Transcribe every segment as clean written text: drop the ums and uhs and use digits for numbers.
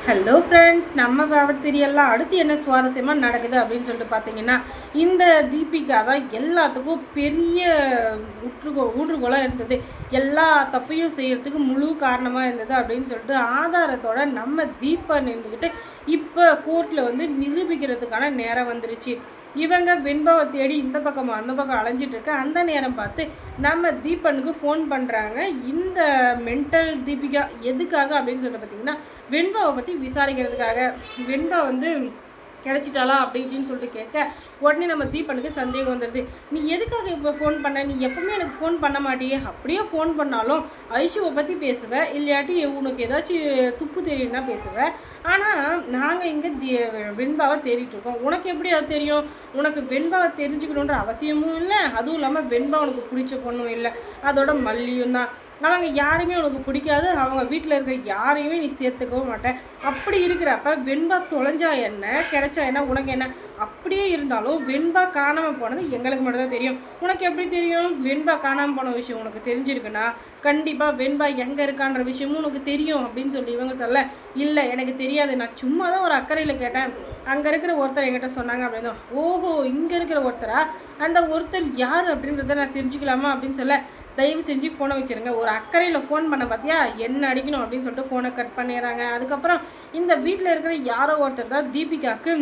Hello friends, நம்ம favourite சீரியல்லாம் அடுத்து என்ன சுவாரஸ்யமாக நடக்குது அப்படின்னு சொல்லிட்டு பார்த்தீங்கன்னா, இந்த தீபிகா தான் எல்லாத்துக்கும் பெரிய ஊற்றுகோலாக இருந்தது. எல்லா தப்பையும் செய்கிறதுக்கு முழு காரணமாக இருந்தது அப்படின்னு சொல்லிட்டு ஆதாரத்தோட நம்ம தீபன் இருந்துக்கிட்டு இப்போ கோர்ட்டில் வந்து நிரூபிக்கிறதுக்கான நேரம் வந்துருச்சு. இவங்க வெண்பாவை தேடி இந்த பக்கம் அந்த பக்கம் அலைஞ்சிட்டு இருக்க அந்த நேரம் பார்த்து நம்ம தீபனுக்கு ஃபோன் பண்ணுறாங்க. இந்த மென்டல் தீபிகா எதுக்காக அப்படின்னு சொல்லி பார்த்தீங்கன்னா, வெண்பாவை பற்றி விசாரிக்கிறதுக்காக. வெண்பா வந்து கிடச்சிட்டாளா அப்படி இப்படின்னு சொல்லிட்டு கேட்க உடனே நம்ம தீபனுக்கு சந்தேகம் வந்துடுது. நீ எதுக்காக இப்போ ஃபோன் பண்ண? நீ எப்பவுமே எனக்கு ஃபோன் பண்ண மாட்டியே. அப்படியே ஃபோன் பண்ணாலும் ஐஷுவை பற்றி பேசுவேன், இல்லையாட்டி உனக்கு ஏதாச்சும் துப்பு தெரியும்னா பேசுவேன். ஆனால் நாங்கள் இங்கே வெண்பாவை தேடிட்டுருக்கோம். உனக்கு எப்படி அது தெரியும்? உனக்கு வெண்பாவை தெரிஞ்சுக்கணுன்ற அவசியமும் இல்லை, அதுவும் இல்லாமல் வெண்பா உனக்கு பிடிச்ச பொண்ணும் இல்லை, அதோட மல்லியும் தான். அவங்க யாருமே உனக்கு பிடிக்காது, அவங்க வீட்டில் இருக்கிற யாரையுமே நீ சேர்த்துக்கவும் மாட்டேன். அப்படி இருக்கிறப்ப வெண்பா தொலைஞ்சா என்ன, கிடைச்சா என்ன, உனக்கு என்ன? அப்படியே இருந்தாலும் வெண்பா காணாமல் போனது எங்களுக்கு மட்டும்தான் தெரியும். உனக்கு எப்படி தெரியும்? வெண்பா காணாமல் போன விஷயம் உனக்கு தெரிஞ்சிருக்குன்னா கண்டிப்பாக வெண்பா எங்கே இருக்கான்ற விஷயமும் உனக்கு தெரியும் அப்படின்னு சொல்லி இவங்க சொல்ல, இல்லை எனக்கு தெரியாது, நான் சும்மா தான் ஒரு அக்கறையில் கேட்டேன், அங்கே இருக்கிற ஒருத்தர் என்கிட்ட சொன்னாங்க அப்படின்னு. ஓஹோ, இங்கே இருக்கிற ஒருத்தரா? அந்த ஒருத்தர் யார் அப்படின்றத நான் தெரிஞ்சுக்கலாமா அப்படின்னு சொல்ல, தயவு செஞ்சு ஃபோனை வச்சுருங்க. ஒரு அக்கறையில் ஃபோன் பண்ண பார்த்தியா, என்ன அடிக்கணும் அப்படின்னு சொல்லிட்டு ஃபோனை கட் பண்ணிடுறாங்க. அதுக்கப்புறம் இந்த வீட்டில் இருக்கிற யாரோ ஒருத்தர் தான் தீபிகாவுக்கு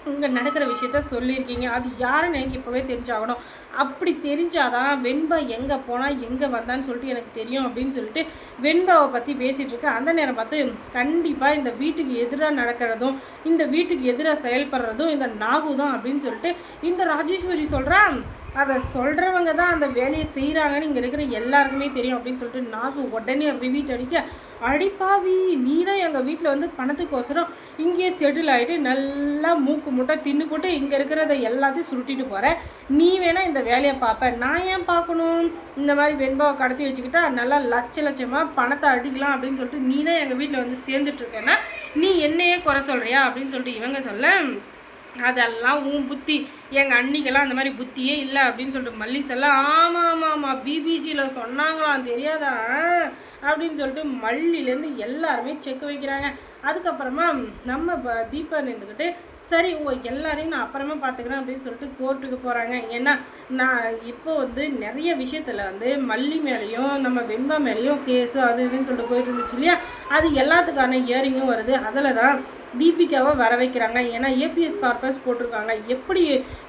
இங்கே நடக்கிற விஷயத்த சொல்லியிருக்கீங்க, அது யாருன்னு எனக்கு இப்போவே தெரிஞ்சாகணும். அப்படி தெரிஞ்சாதான் வெண்பா எங்கே போனால் எங்கே வந்தான்னு சொல்லிட்டு எனக்கு தெரியும் அப்படின்னு சொல்லிட்டு வெண்பாவை பற்றி பேசிகிட்டு இருக்கு. அந்த நேரம் பார்த்து கண்டிப்பாக இந்த வீட்டுக்கு எதிராக நடக்கிறதும் இந்த வீட்டுக்கு எதிராக செயல்படுறதும் இந்த நாகு தான் அப்படின்னு சொல்லிட்டு இந்த ராஜேஸ்வரி சொல்கிறான். அதை சொல்கிறவங்க தான் அந்த வேலையை செய்கிறாங்கன்னு இங்கே இருக்கிற எல்லாருக்குமே தெரியும் அப்படின்னு சொல்லிட்டு நாகு உடனே ரிவீட் அடிக்க, அடிப்பாவி நீ தான் எங்கள் வீட்டில் வந்து பணத்துக்கோசரம் இங்கேயே செட்டில் ஆகிட்டு நல்லா மூக்கு முட்டை தின்னு போட்டு இங்கே இருக்கிறத எல்லாத்தையும் சுருட்டிட்டு போகிற. நீ வேணால் இந்த வேலையை பார்ப்பேன், நான் ஏன் பார்க்கணும்? இந்த மாதிரி வெண்பாவை கடத்தி வச்சுக்கிட்டா நல்லா லட்சமாக பணத்தை அடிக்கலாம் அப்படின்னு சொல்லிட்டு நீ தான் எங்கள் வீட்டில் வந்து சேர்ந்துட்ருக்கேன்னா நீ என்னையே குறை சொல்கிறியா அப்படின்னு சொல்லிட்டு இவங்க சொல்ல, அதெல்லாம் உன் புத்தி, எங்கள் அன்னிக்கெல்லாம் அந்த மாதிரி புத்தியே இல்லை அப்படின்னு சொல்லிட்டு மல்லி சொல்ல, ஆமாம் பிபிசியில் சொன்னாங்களாம் தெரியாதா அப்படின்னு சொல்லிட்டு மல்லிலேருந்து எல்லாருமே செக் வைக்கிறாங்க. அதுக்கப்புறமா நம்ம தீபன் இருந்துக்கிட்டு சரி உங்கள் எல்லாரையும் நான் அப்புறமா பார்த்துக்கிறேன் அப்படின்னு சொல்லிட்டு கோர்ட்டுக்கு போகிறாங்க. ஏன்னா நான் இப்போ வந்து நிறைய விஷயத்தில் வந்து மல்லி மேலேயும் நம்ம வெண்பா மேலேயும் கேஸு அது இதுன்னு சொல்லிட்டு போயிட்டு இருந்துச்சு இல்லையா, அது எல்லாத்துக்கான இயரிங்கும் வருது. அதில் தான் தீபிகாவை வர வைக்கிறாங்க. ஏன்னா ஏபிஎஸ் கார்பஸ் போட்டிருக்காங்க. எப்படி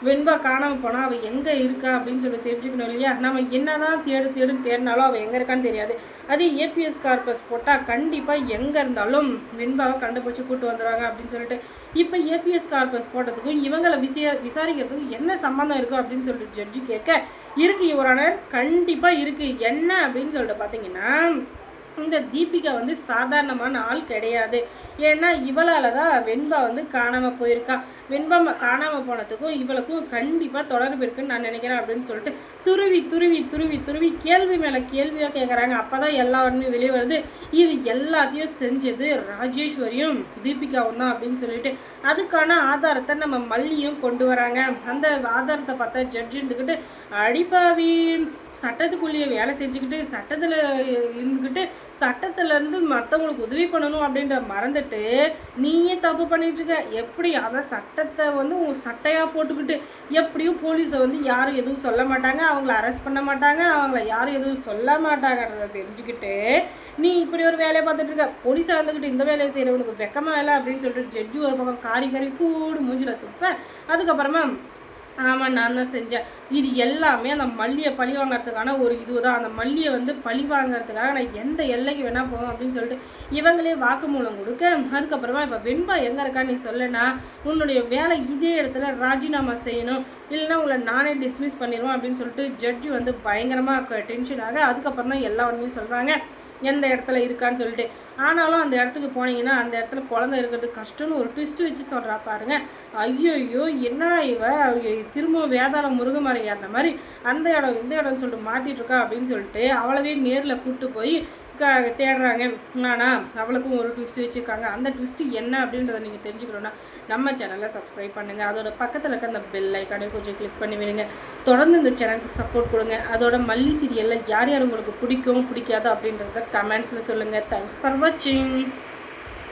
வெண்பா காணாமல் போனால் அவள் எங்கே இருக்கா அப்படின்னு சொல்லி தெரிஞ்சுக்கணும் இல்லையா. நம்ம என்ன தான் தேடினாலும் அவள் எங்கே இருக்கான்னு தெரியாது. அதே ஏபிஎஸ் கார்பஸ் போட்டால் கண்டிப்பாக எங்கே இருந்தாலும் வெண்பாவை கண்டுபிடிச்சி கூப்பிட்டு வந்துடுவாங்க அப்படின்னு சொல்லிட்டு இப்போ ஏபிஎஸ் கார்பஸ் போட்டதுக்கும் இவங்களை விசாரிக்கிறதுக்கும் என்ன சம்மந்தம் இருக்கும் அப்படின்னு சொல்லிட்டு ஜட்ஜி கேட்க, இருக்குது யுவரானர், கண்டிப்பாக இருக்குது. என்ன அப்படின்னு சொல்லிட்டு பார்த்தீங்கன்னா, இந்த தீபிகா வந்து சாதாரணமான ஆள் கிடையாது. ஏன்னா இவளால் தான் வெண்பா வந்து காணாமல் போயிருக்கா. வெண்பா காணாமல் போனதுக்கும் இவளுக்கும் கண்டிப்பாக தொடர்பு இருக்குன்னு நான் நினைக்கிறேன் அப்படின்னு சொல்லிட்டு துருவி துருவி துருவி துருவி கேள்வி மேலே கேள்வியாக கேட்குறாங்க. அப்போ தான் எல்லாருமே வெளியே வருது, இது எல்லாத்தையும் செஞ்சது ராஜேஸ்வரியும் தீபிகாவும் தான் அப்படின்னு சொல்லிட்டு அதுக்கான ஆதாரத்தை நம்ம மல்லியும் கொண்டு வராங்க. அந்த ஆதாரத்தை பார்த்தா ஜட்ஜி இருந்துக்கிட்டு, அடிப்பாவி சட்டத்துக்குள்ளேயே வேலை செஞ்சுக்கிட்டு சட்டத்தில் இருந்துக்கிட்டு சட்டத்திலேருந்து மற்றவங்களுக்கு உதவி பண்ணணும் அப்படின்ற மறந்துட்டு நீயே தப்பு பண்ணிகிட்ருக்க. எப்படி அதை சட்டத்தை வந்து உன் சட்டையாக போட்டுக்கிட்டு எப்படியும் போலீஸை வந்து யாரும் எதுவும் சொல்ல மாட்டாங்க, அவங்கள அரெஸ்ட் பண்ண மாட்டாங்க, அவங்கள யாரும் எதுவும் சொல்ல மாட்டாங்கன்றதை தெரிஞ்சுக்கிட்டு நீ இப்படி ஒரு வேலையை பார்த்துட்ருக்க. போலீஸாக இருந்துக்கிட்டு இந்த வேலையை செய்கிறவனுக்கு வெக்கமாக இல்லை அப்படின்னு சொல்லிட்டு ஜட்ஜு ஒரு பக்கம் காரி கூடு மூஞ்சில் துப்ப. அதுக்கப்புறமா ஆமாம் நான் தான் செஞ்சேன். இது எல்லாமே அந்த மல்லியை பழி வாங்கிறதுக்கான ஒரு இதுதான். அந்த மல்லியை வந்து பழி வாங்கிறதுக்காக நான் எந்த எல்லைக்கு வேணால் போவேன் அப்படின்னு சொல்லிட்டு இவங்களே வாக்குமூலம் கொடுக்க, அதுக்கப்புறமா இப்போ வெண்பா எங்கே இருக்கான்னு நீ சொல்லனா உன்னுடைய வேலை இதே இடத்துல ராஜினாமா செய்யணும், இல்லைன்னா உங்களை நானே டிஸ்மிஸ் பண்ணிடுவோம் அப்படின்னு சொல்லிட்டு ஜட்ஜி வந்து பயங்கரமாக டென்ஷனாக அதுக்கப்புறம் தான் எல்லா ஒன்றுமே சொல்கிறாங்க எந்த இடத்துல இருக்கான்னு சொல்லிட்டு. ஆனாலும் அந்த இடத்துக்கு போனீங்கன்னா அந்த இடத்துல குழந்தை இருக்கிறது கஷ்டம்னு ஒரு ட்விஸ்ட் வச்சு சொல்கிறா பாருங்க. ஐயோ என்னடா இவ திரும்ப வேதாளம் முருகமரம் ஏறின மாதிரி அந்த இடம் இந்த இடம்னு சொல்லிட்டு மாற்றிட்டு இருக்கா அப்படின்னு சொல்லிட்டு அவளவே நேரில் கூப்பிட்டு போய் தேடுறாங்க. ஆனால் அவளுக்கும் ஒரு ட்விஸ்ட் வச்சுருக்காங்க. அந்த ட்விஸ்ட்டு என்ன அப்படின்றத நீங்கள் தெரிஞ்சுக்கணுன்னா நம்ம சேனலை சப்ஸ்கிரைப் பண்ணுங்கள். அதோட பக்கத்தில் இருக்க அந்த பெல் ஐக்கானே கொஞ்சம் கிளிக் பண்ணி விடுங்க. தொடர்ந்து இந்த சேனலுக்கு சப்போர்ட் கொடுங்க. அதோட மல்லி சீரியலில் யார் யார் உங்களுக்கு பிடிக்கும் பிடிக்காது அப்படின்றத கமெண்ட்ஸில் சொல்லுங்கள். தேங்க்ஸ் ஃபார் வாட்சிங்.